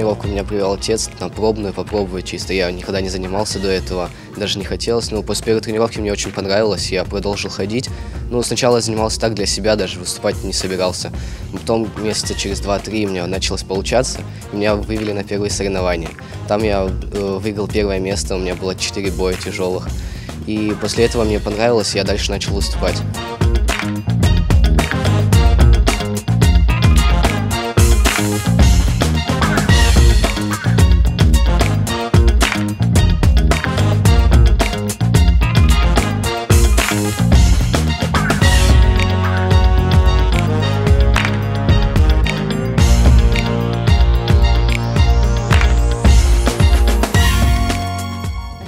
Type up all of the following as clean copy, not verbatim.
тренировку меня привел отец на пробную, попробовать чисто. Я никогда не занимался до этого, даже не хотелось. Но после первой тренировки мне очень понравилось, я продолжил ходить. Ну, сначала я занимался так для себя, даже выступать не собирался. Потом месяца через 2-3 у меня началось получаться, и меня вывели на первые соревнования. Там я выиграл первое место, у меня было 4 боя тяжелых. И после этого мне понравилось, и я дальше начал выступать.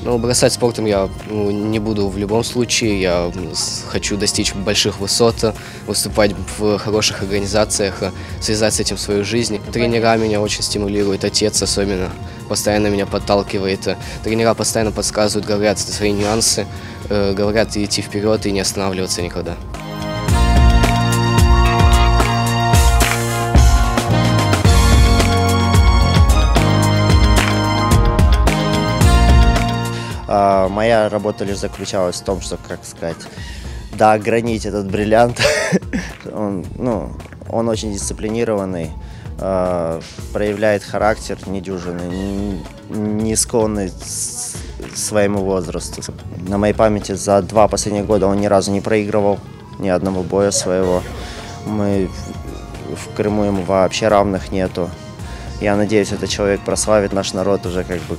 Ну, бросать спортом я не буду в любом случае. Я хочу достичь больших высот, выступать в хороших организациях, связать с этим свою жизнь. Тренера меня очень стимулируют, отец особенно постоянно меня подталкивает. Тренера постоянно подсказывают, говорят свои нюансы, говорят идти вперед и не останавливаться никогда. Моя работа лишь заключалась в том, что, как сказать, доогранить этот бриллиант. Он очень дисциплинированный, проявляет характер недюжинный, не склонный к своему возрасту. На моей памяти за 2 последних года он ни разу не проигрывал ни одного боя своего. В Крыму ему вообще равных нету. Я надеюсь, этот человек прославит наш народ уже как бы